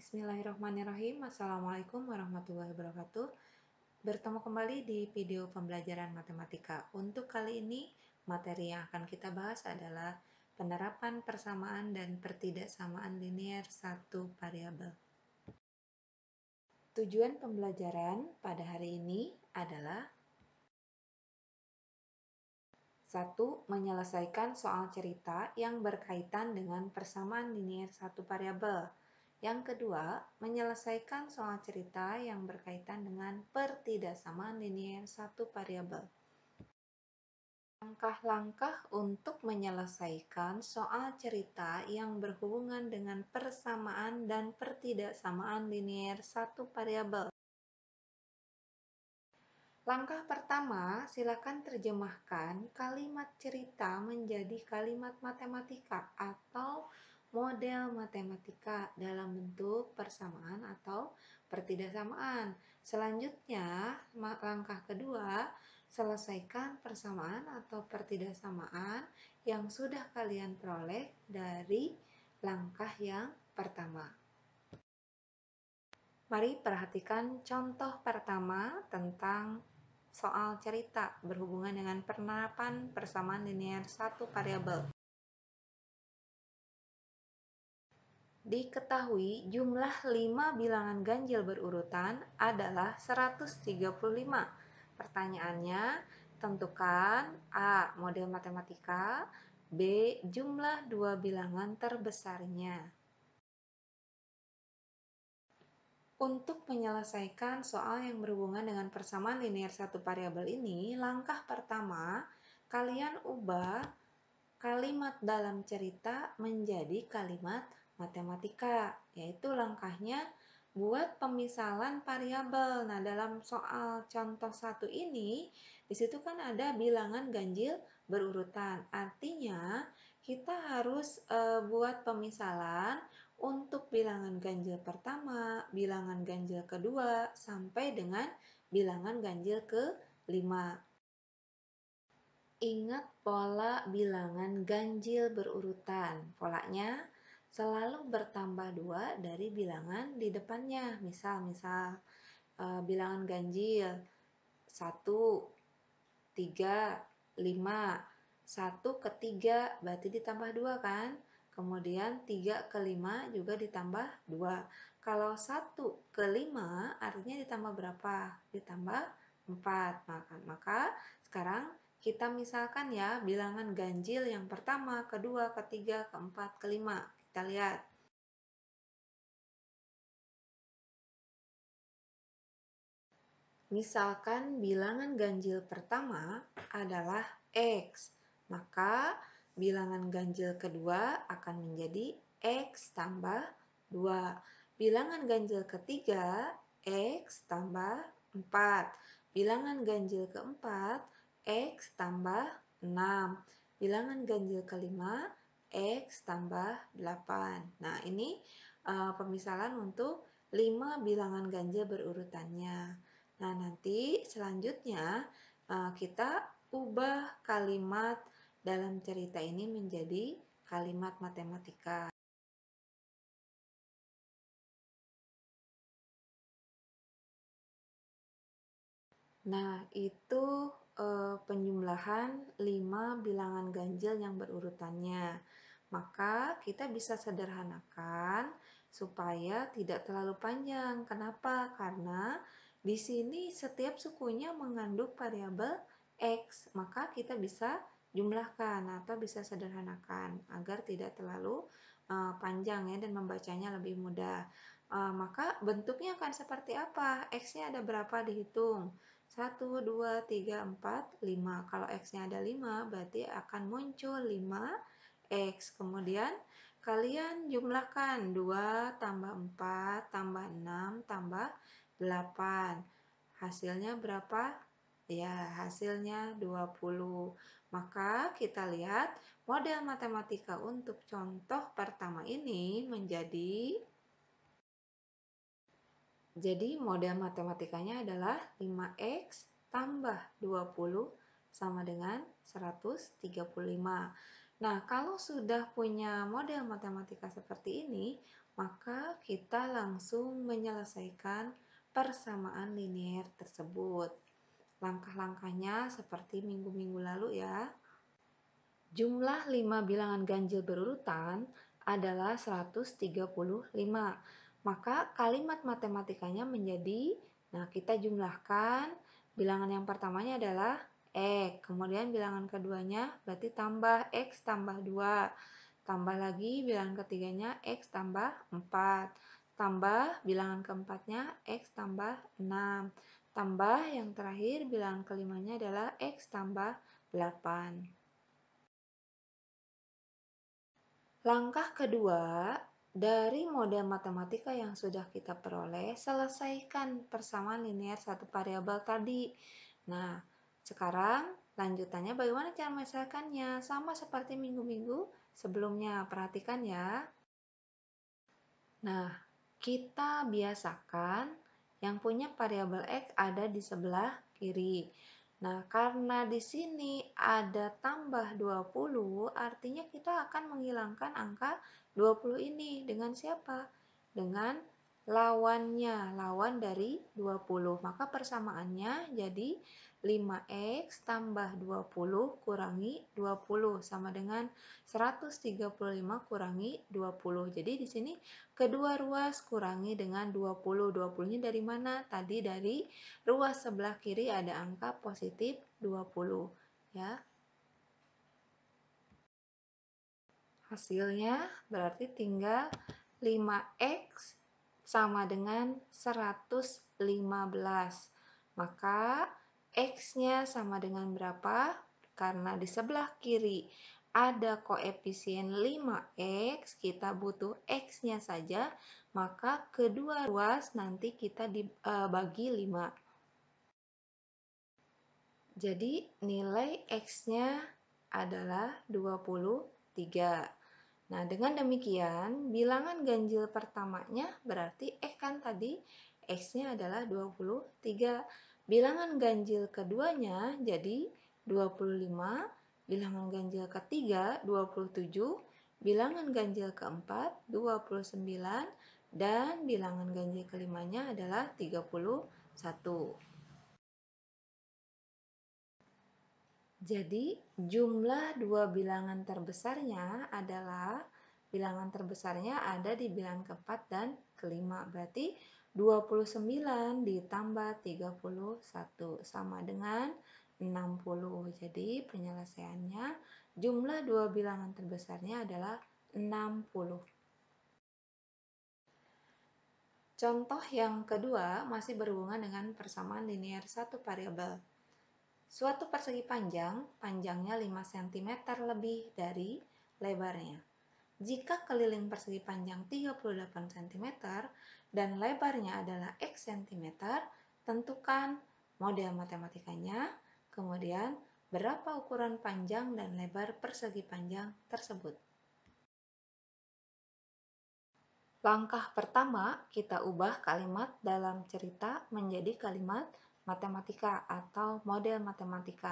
Bismillahirrahmanirrahim. Assalamualaikum warahmatullahi wabarakatuh. Bertemu kembali di video pembelajaran matematika. Untuk kali ini, materi yang akan kita bahas adalah penerapan persamaan dan pertidaksamaan linier satu variabel. Tujuan pembelajaran pada hari ini adalah 1. Menyelesaikan soal cerita yang berkaitan dengan persamaan linier satu variabel. Yang kedua, menyelesaikan soal cerita yang berkaitan dengan pertidaksamaan linier satu variabel. Langkah-langkah untuk menyelesaikan soal cerita yang berhubungan dengan persamaan dan pertidaksamaan linier satu variabel. Langkah pertama, silakan terjemahkan kalimat cerita menjadi kalimat matematika atau model matematika dalam bentuk persamaan atau pertidaksamaan. Selanjutnya, langkah kedua, selesaikan persamaan atau pertidaksamaan yang sudah kalian peroleh dari langkah yang pertama. Mari perhatikan contoh pertama tentang soal cerita berhubungan dengan penerapan persamaan linier satu variabel. Diketahui jumlah 5 bilangan ganjil berurutan adalah 135. Pertanyaannya, tentukan A. Model matematika, B. Jumlah 2 bilangan terbesarnya. Untuk menyelesaikan soal yang berhubungan dengan persamaan linier satu variabel ini, langkah pertama, kalian ubah kalimat dalam cerita menjadi kalimat matematika, yaitu langkahnya buat pemisalan variabel. Nah, dalam soal contoh 1 ini, di situ kan ada bilangan ganjil berurutan. Artinya, kita harus buat pemisalan untuk bilangan ganjil pertama, bilangan ganjil kedua, sampai dengan bilangan ganjil ke-5. Ingat pola bilangan ganjil berurutan. Polanya selalu bertambah 2 dari bilangan di depannya. Misal bilangan ganjil 1, 3, 5. 1 ke 3 berarti ditambah 2 kan? Kemudian 3 ke 5 juga ditambah 2. Kalau 1 ke 5 artinya ditambah berapa? Ditambah 4. Maka sekarang kita misalkan ya bilangan ganjil yang pertama, kedua, ketiga, keempat, kelima. Kita lihat. Misalkan bilangan ganjil pertama adalah X, maka bilangan ganjil kedua akan menjadi X tambah 2. Bilangan ganjil ketiga, X tambah 4. Bilangan ganjil keempat, X tambah 6. Bilangan ganjil kelima, X tambah 8. Nah, ini pemisalan untuk 5 bilangan ganjil berurutannya. Nah, nanti selanjutnya kita ubah kalimat dalam cerita ini menjadi kalimat matematika. Nah, itu penjumlahan 5 bilangan ganjil yang berurutannya. Maka kita bisa sederhanakan supaya tidak terlalu panjang. Kenapa? Karena di sini setiap sukunya mengandung variabel X. Maka kita bisa jumlahkan atau bisa sederhanakan agar tidak terlalu panjang ya dan membacanya lebih mudah. Maka bentuknya akan seperti apa? X-nya ada berapa dihitung? 1, 2, 3, 4, 5. Kalau X-nya ada 5, berarti akan muncul 5X. Kemudian kalian jumlahkan 2 tambah 4 tambah 6 tambah 8. Hasilnya berapa? Ya, hasilnya 20. Maka kita lihat model matematika untuk contoh pertama ini menjadi model matematikanya adalah 5X tambah 20 sama dengan 135. Nah, kalau sudah punya model matematika seperti ini, maka kita langsung menyelesaikan persamaan linear tersebut. Langkah-langkahnya seperti minggu-minggu lalu ya. Jumlah 5 bilangan ganjil berurutan adalah 135. Maka kalimat matematikanya menjadi, nah kita jumlahkan, bilangan yang pertamanya adalah X, kemudian bilangan keduanya berarti tambah X tambah 2, tambah lagi bilangan ketiganya X tambah 4, tambah bilangan keempatnya X tambah 6, tambah yang terakhir bilangan kelimanya adalah X tambah 8. Langkah kedua, dari model matematika yang sudah kita peroleh, selesaikan persamaan linear satu variabel tadi. Nah, sekarang lanjutannya bagaimana cara menyelesaikannya? Sama seperti minggu-minggu sebelumnya, perhatikan ya. Nah, kita biasakan yang punya variabel X ada di sebelah kiri. Nah, karena di sini ada tambah 20, artinya kita akan menghilangkan angka 20 ini dengan siapa? Dengan lawannya, lawan dari 20. Maka persamaannya jadi 5x tambah 20 kurangi 20 sama dengan 135 kurangi 20. Jadi di sini kedua ruas kurangi dengan 20. 20-nya dari mana? Tadi dari ruas sebelah kiri ada angka positif 20. Ya. Hasilnya berarti tinggal 5x sama dengan 115. Maka x-nya sama dengan berapa? Karena di sebelah kiri ada koefisien 5x, kita butuh x-nya saja, maka kedua ruas nanti kita dibagi 5. Jadi nilai x-nya adalah 23. Nah, dengan demikian, bilangan ganjil pertamanya berarti X kan tadi, X-nya adalah 23. Bilangan ganjil keduanya jadi 25, bilangan ganjil ketiga 27, bilangan ganjil keempat 29, dan bilangan ganjil kelimanya adalah 31. Jadi, jumlah dua bilangan terbesarnya adalah bilangan terbesarnya ada di bilangan keempat dan kelima. Berarti 29 ditambah 31 sama dengan 60. Jadi, penyelesaiannya jumlah dua bilangan terbesarnya adalah 60. Contoh yang kedua masih berhubungan dengan persamaan linear satu variabel. Suatu persegi panjang, panjangnya 5 cm lebih dari lebarnya. Jika keliling persegi panjang 38 cm dan lebarnya adalah X cm, tentukan model matematikanya, kemudian berapa ukuran panjang dan lebar persegi panjang tersebut. Langkah pertama, kita ubah kalimat dalam cerita menjadi kalimat matematika atau model matematika.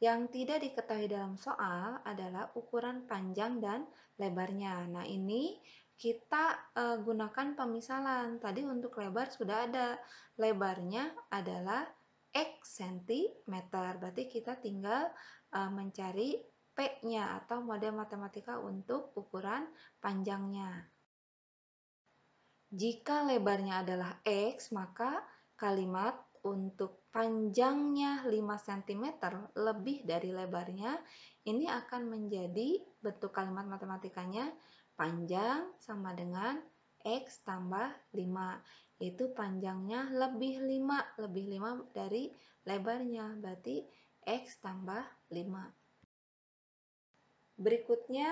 Yang tidak diketahui dalam soal adalah ukuran panjang dan lebarnya. Nah, ini kita gunakan pemisalan. Tadi untuk lebar sudah ada. Lebarnya adalah X cm. Berarti kita tinggal mencari P-nya atau model matematika untuk ukuran panjangnya. Jika lebarnya adalah X, maka kalimat untuk panjangnya 5 cm lebih dari lebarnya, ini akan menjadi bentuk kalimat matematikanya panjang sama dengan X tambah 5. Itu panjangnya lebih 5 dari lebarnya, berarti X tambah 5. Berikutnya,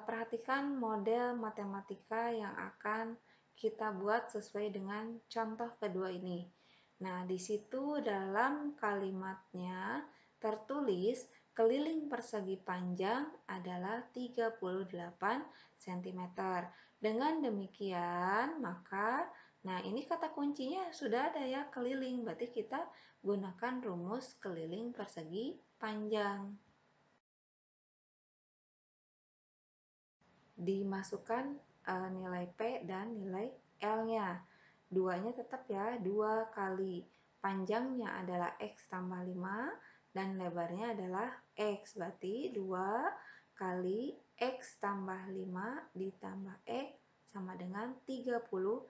perhatikan model matematika yang akan kita buat sesuai dengan contoh kedua ini. Nah, di situ dalam kalimatnya tertulis keliling persegi panjang adalah 38 cm. Dengan demikian, maka nah ini kata kuncinya sudah ada ya, keliling. Berarti kita gunakan rumus keliling persegi panjang. dimasukkan nilai P dan nilai L-nya. Duanya tetap ya, 2 kali. Panjangnya adalah X tambah 5 dan lebarnya adalah X. Berarti 2 kali X tambah 5 ditambah X sama dengan 38.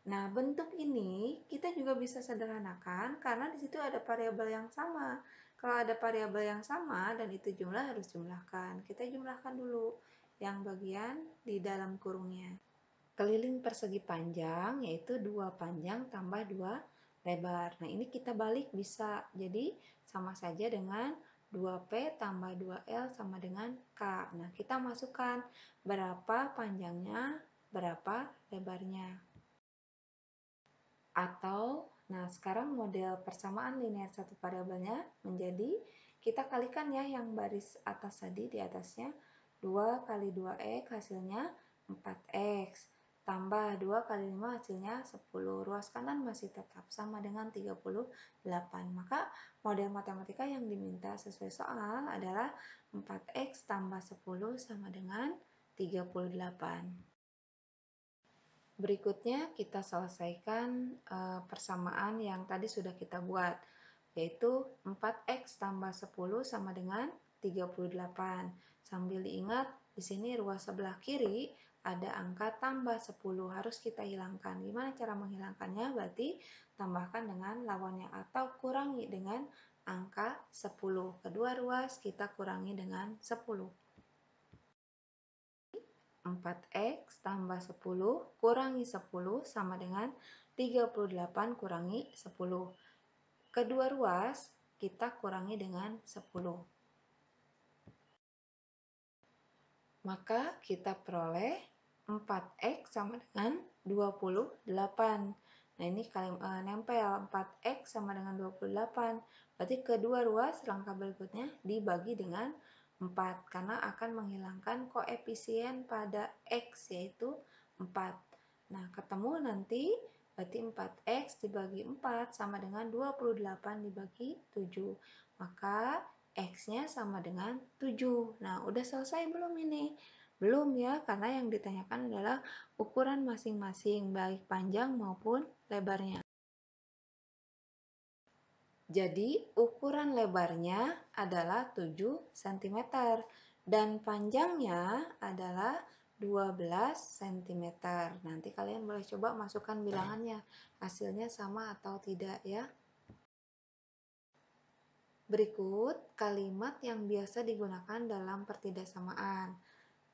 Nah, bentuk ini kita juga bisa sederhanakan karena di situ ada variabel yang sama. Kalau ada variabel yang sama dan itu jumlah harus jumlahkan. Kita jumlahkan dulu yang bagian di dalam kurungnya. Keliling persegi panjang yaitu 2 panjang tambah 2 lebar. Nah, ini kita balik bisa. Jadi, sama saja dengan 2P tambah 2L sama dengan K. Nah, kita masukkan berapa panjangnya, berapa lebarnya. Atau, nah sekarang model persamaan linear satu variabelnya menjadi, kita kalikan ya yang baris atas tadi di atasnya, 2 kali 2X hasilnya 4X, tambah 2 kali 5 hasilnya 10, ruas kanan masih tetap sama dengan 38. Maka model matematika yang diminta sesuai soal adalah 4X tambah 10 sama dengan 38. Berikutnya kita selesaikan persamaan yang tadi sudah kita buat, yaitu 4X tambah 10 sama dengan 38. Sambil diingat, di sini ruas sebelah kiri ada angka tambah 10, harus kita hilangkan. Gimana cara menghilangkannya? Berarti tambahkan dengan lawannya atau kurangi dengan angka 10. Kedua ruas kita kurangi dengan 10. 4X tambah 10 kurangi 10 sama dengan 38 kurangi 10. Kedua ruas kita kurangi dengan 10. Maka kita peroleh 4X sama dengan 28. Nah, ini nempel 4X sama dengan 28. Berarti kedua ruas langkah berikutnya dibagi dengan 4 karena akan menghilangkan koefisien pada X yaitu 4. Nah, ketemu nanti berarti 4X dibagi 4 sama dengan 28 dibagi 7. Maka X-nya sama dengan 7. Nah, udah selesai belum ini? Belum ya, karena yang ditanyakan adalah ukuran masing-masing, baik panjang maupun lebarnya. Jadi, ukuran lebarnya adalah 7 cm dan panjangnya adalah 12 cm. Nanti kalian boleh coba masukkan bilangannya, hasilnya sama atau tidak ya. Berikut kalimat yang biasa digunakan dalam pertidaksamaan.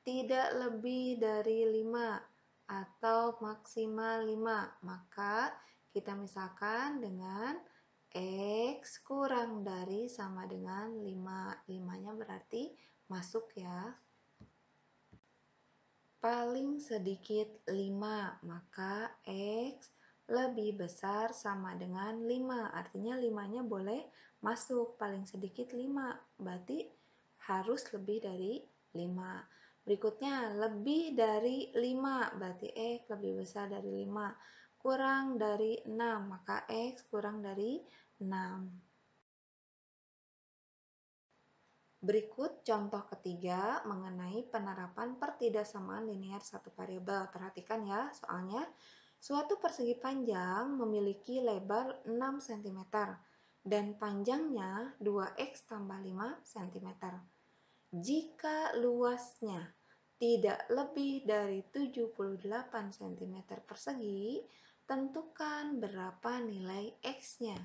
Tidak lebih dari 5 atau maksimal 5. Maka kita misalkan dengan X kurang dari sama dengan 5. 5-nya berarti masuk ya. Paling sedikit 5, maka X lebih besar sama dengan 5. Artinya 5-nya boleh masuk, paling sedikit 5. Berarti harus lebih dari 5. Berikutnya, lebih dari 5, berarti X lebih besar dari 5. Kurang dari 6, maka X kurang dari 6. Berikut contoh ketiga mengenai penerapan pertidaksamaan linear satu variabel. Perhatikan ya soalnya. Suatu persegi panjang memiliki lebar 6 cm dan panjangnya 2x tambah 5 cm. Jika luasnya tidak lebih dari 78 cm persegi, tentukan berapa nilai x-nya.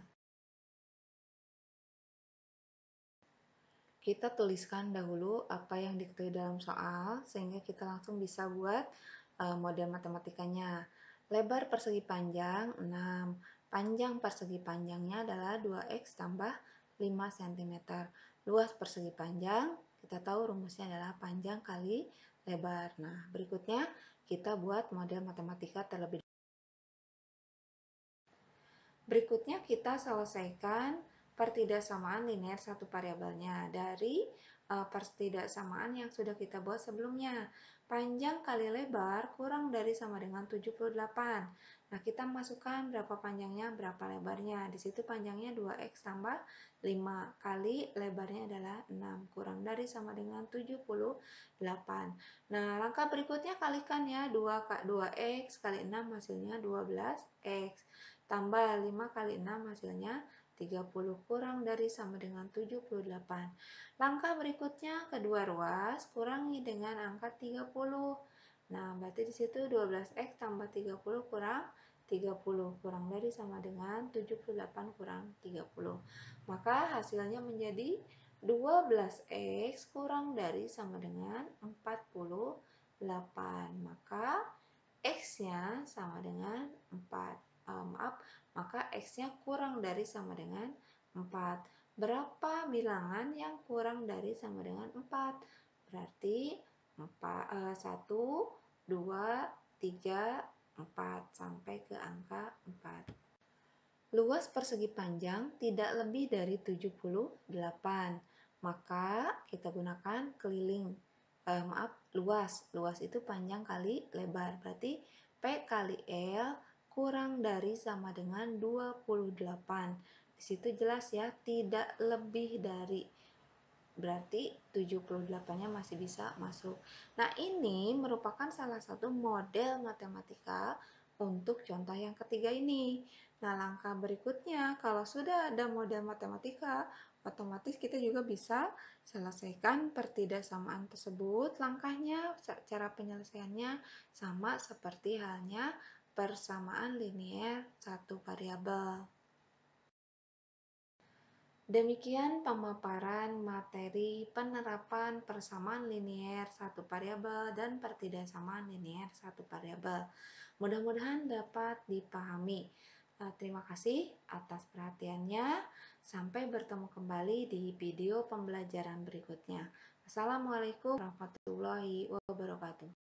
Kita tuliskan dahulu apa yang diketahui dalam soal, sehingga kita langsung bisa buat model matematikanya. Lebar persegi panjang 6, panjang persegi panjangnya adalah 2x tambah 5 cm. Luas persegi panjang, kita tahu rumusnya adalah panjang kali lebar. Nah, berikutnya kita buat model matematika terlebih dahulu. Berikutnya kita selesaikan pertidaksamaan linear satu variabelnya dari pertidaksamaan yang sudah kita buat sebelumnya. Panjang kali lebar kurang dari sama dengan 78. Nah, kita masukkan berapa panjangnya, berapa lebarnya. Di situ panjangnya 2x tambah 5 kali lebarnya adalah 6 kurang dari sama dengan 78. Nah, langkah berikutnya kalikan ya, 2x kali 6 hasilnya 12x. Tambah 5 kali 6 hasilnya 30 kurang dari sama dengan 78. Langkah berikutnya kedua ruas kurangi dengan angka 30. Nah, berarti di situ 12x tambah 30 kurang 30 kurang dari sama dengan 78 kurang 30. Maka hasilnya menjadi 12x kurang dari sama dengan 48. Maka x-nya sama dengan 4. Maka x-nya kurang dari sama dengan 4. Berapa bilangan yang kurang dari sama dengan 4? Berarti 1, 2, 3, 4 sampai ke angka 4. Luas persegi panjang tidak lebih dari 78. Maka kita gunakan keliling. Luas. Luas itu panjang kali lebar. Berarti P kali L kurang dari sama dengan 28. Di situ jelas ya, tidak lebih dari. Berarti 78-nya masih bisa masuk. Nah, ini merupakan salah satu model matematika untuk contoh yang ketiga ini. Nah, langkah berikutnya, kalau sudah ada model matematika, otomatis kita juga bisa selesaikan pertidaksamaan tersebut. Langkahnya, cara penyelesaiannya sama seperti halnya persamaan linier satu variabel. Demikian pemaparan materi penerapan persamaan linier satu variabel dan pertidaksamaan linier satu variabel. Mudah-mudahan dapat dipahami. Terima kasih atas perhatiannya. Sampai bertemu kembali di video pembelajaran berikutnya. Assalamualaikum warahmatullahi wabarakatuh.